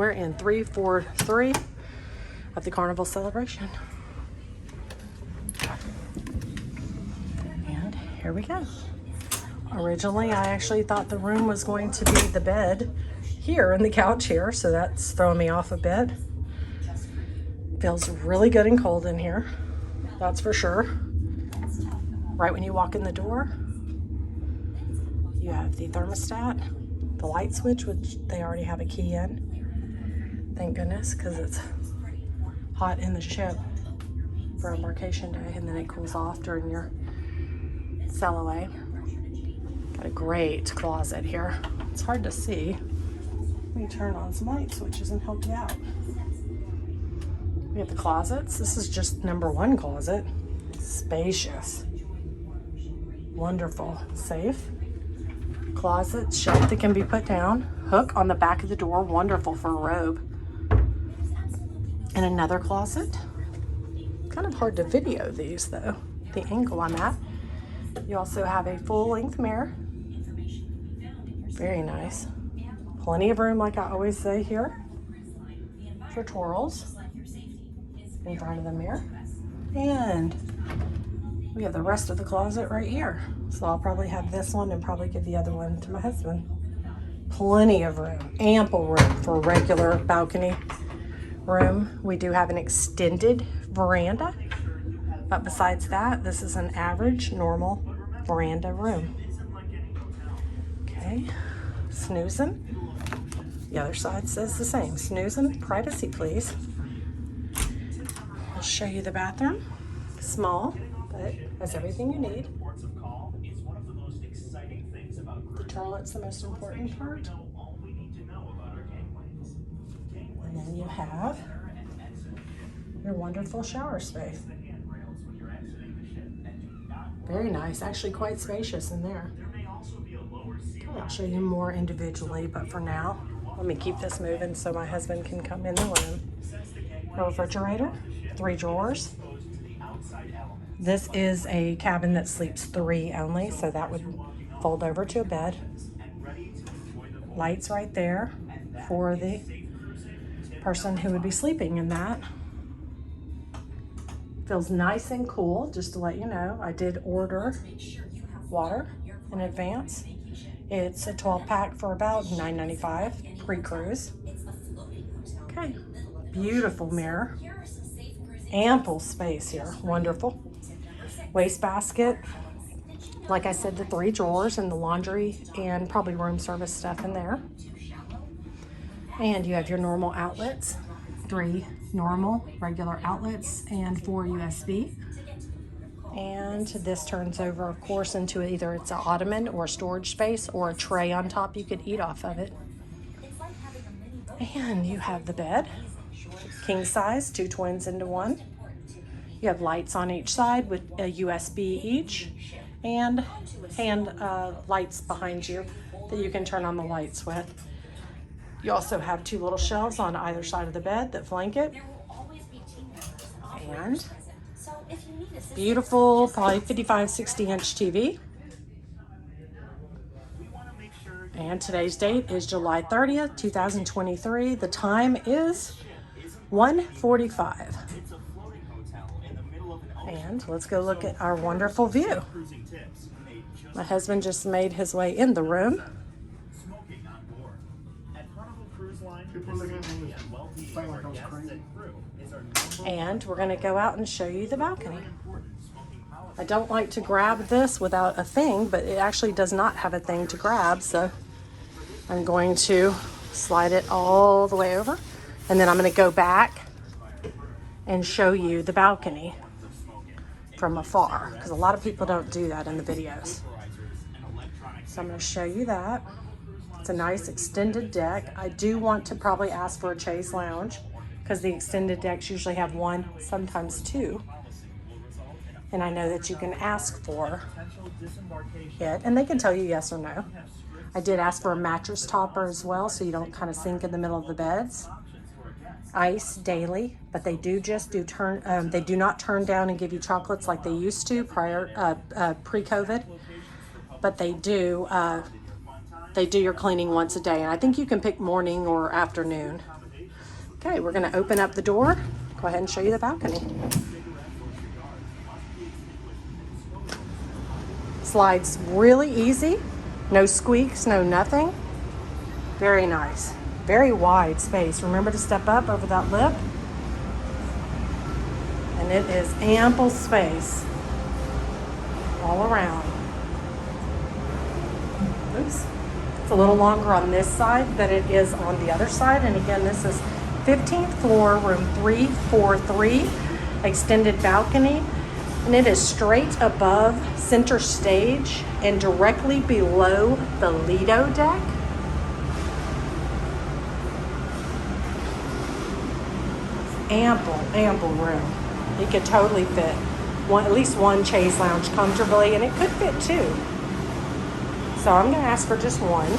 We're in 343 of the Carnival Celebration. And here we go. Originally, I actually thought the room was going to be the bed here and the couch here, so that's throwing me off a bit. Feels really good and cold in here, that's for sure. Right when you walk in the door, you have the thermostat, the light switch, which they already have a key in. Thank goodness, because it's hot in the ship for embarkation day, and then it cools off during your sail away. Got a great closet here. It's hard to see. Let me turn on some light switches and help you out. We have the closets. This is just number one closet. Spacious. Wonderful. Safe. Closet, shelf that can be put down. Hook on the back of the door. Wonderful for a robe. And another closet. Kind of hard to video these though, the angle I'm at. You also have a full-length mirror. Very nice. Plenty of room, like I always say here, for twirls in front of the mirror. And we have the rest of the closet right here. So I'll probably have this one and probably give the other one to my husband. Plenty of room, ample room for regular balcony room. We do have an extended veranda, but besides that, this is an average, normal veranda room. Okay, snoozing. The other side says the same. Snoozing, privacy please. I'll show you the bathroom. Small, but has everything you need. The toilet's the most important part. And then you have your wonderful shower space. Very nice, actually quite spacious in there. I'll show you more individually, but for now, let me keep this moving so my husband can come in the room. A refrigerator, 3 drawers. This is a cabin that sleeps 3 only, so that would fold over to a bed. Lights right there for the person who would be sleeping in that. Feels nice and cool, just to let you know. I did order water in advance. It's a 12-pack for about $9.95 pre-cruise. Okay, beautiful mirror. Ample space here, wonderful. Wastebasket. Like I said, the 3 drawers and the laundry and probably room service stuff in there. And you have your normal outlets, 3 normal regular outlets and 4 USB. And this turns over, of course, into either it's an ottoman or storage space or a tray on top you could eat off of it. And you have the bed, king size, 2 twins into one. You have lights on each side with a USB each, and hand lights behind you that you can turn on the lights with. You also have 2 little shelves on either side of the bed that flank it. And beautiful, probably 55, 60-inch TV. And today's date is July 30th, 2023. The time is 1:45. And let's go look at our wonderful view. My husband just made his way in the room. And we're going to go out and show you the balcony. I don't like to grab this without a thing, but it actually does not have a thing to grab, so I'm going to slide it all the way over, and then I'm going to go back and show you the balcony from afar, because a lot of people don't do that in the videos. So I'm going to show you that. It's a nice extended deck. I do want to probably ask for a chaise lounge, because the extended decks usually have 1, sometimes 2. And I know that you can ask for it, and they can tell you yes or no. I did ask for a mattress topper as well, so you don't kind of sink in the middle of the beds. Ice daily, but they do they do not turn down and give you chocolates like they used to pre-COVID, but they do your cleaning once a day, and I think you can pick morning or afternoon. Okay, we're going to open up the door. Go ahead and show you the balcony. Slides really easy. No squeaks, no nothing. Very nice. Very wide space. Remember to step up over that lip. And it is ample space all around. Oops. It's a little longer on this side than it is on the other side. And again, this is 15th floor, room 343, extended balcony. And it is straight above center stage and directly below the Lido deck. Ample room. It could totally fit at least one chaise lounge comfortably, and it could fit two. So I'm going to ask for just one.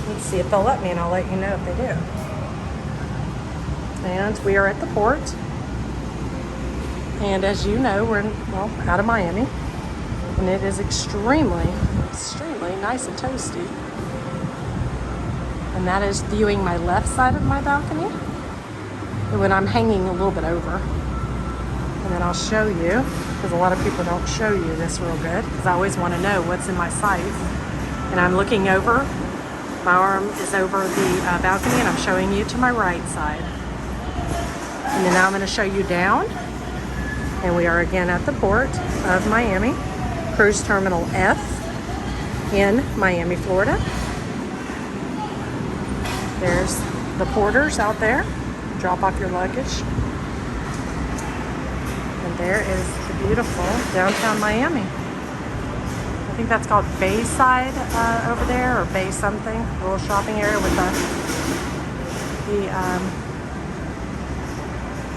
Let's see if they'll let me, and I'll let you know if they do. And we are at the port. And as you know, we're out of Miami. And it is extremely nice and toasty. And that is viewing my left side of my balcony. When I'm hanging a little bit over. And then I'll show you, because a lot of people don't show you this real good, because I always want to know what's in my sights. And I'm looking over, my arm is over the balcony, and I'm showing you to my right side. And then now I'm going to show you down. And we are again at the port of Miami, Cruise Terminal F in Miami, Florida. There's the porters out there. Drop off your luggage. And there is the beautiful downtown Miami. I think that's called Bayside over there, or Bay something. A little shopping area with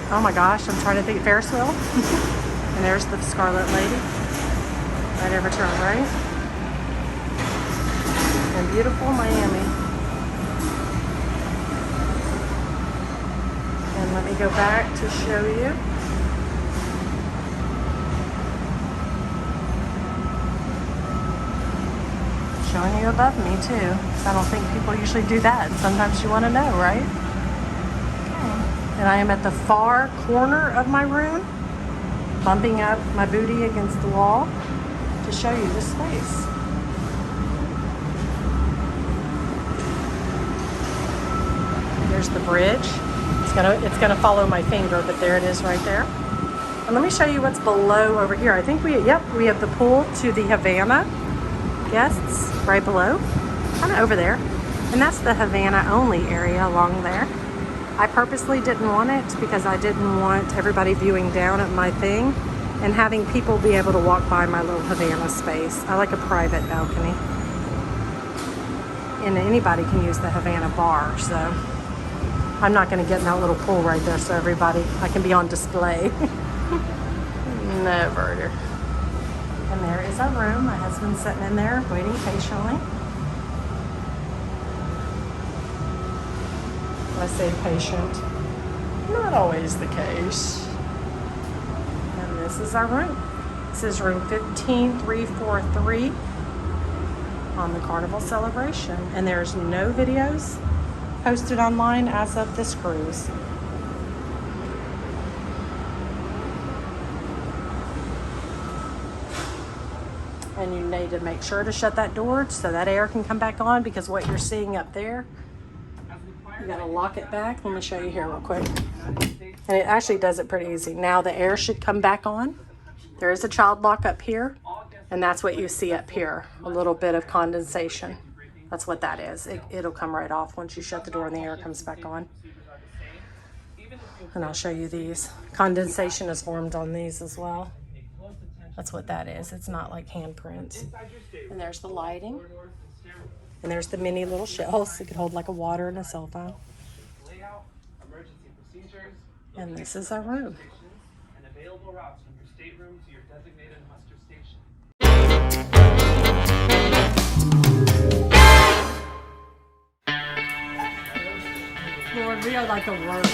oh my gosh, I'm trying to think, Ferris wheel. And there's the Scarlet Lady. Right over to our right. And beautiful Miami. And let me go back to show you. Showing you above me too. I don't think people usually do that. Sometimes you want to know, right? Okay. And I am at the far corner of my room, bumping up my booty against the wall to show you the space. There's the bridge. It's gonna follow my finger, but there it is right there. And let me show you what's below over here. I think we have the pool to the Havana guests right below, kind of over there. And that's the Havana only area along there. I purposely didn't want it because I didn't want everybody viewing down at my thing and having people be able to walk by my little Havana space. I like a private balcony. And anybody can use the Havana bar, so I'm not going to get in that little pool right there so I can be on display. Never. And there is our room. My husband's sitting in there waiting patiently. I say patient. Not always the case. And this is our room. This is room 15343 on the Carnival Celebration. And there's no videos posted online as of this cruise. And you need to make sure to shut that door so that air can come back on, because what you're seeing up there, you gotta lock it back. Let me show you here real quick. And it actually does it pretty easy. Now the air should come back on. There is a child lock up here, and that's what you see up here, a little bit of condensation. That's what that is. It'll come right off once you shut the door and the air comes back on. And I'll show you these. Condensation is formed on these as well. That's what that is. It's not like handprints. And there's the lighting. And there's the mini little shelves. It could hold like a water and a cell phone. And this is our room. Lord, we are like a work.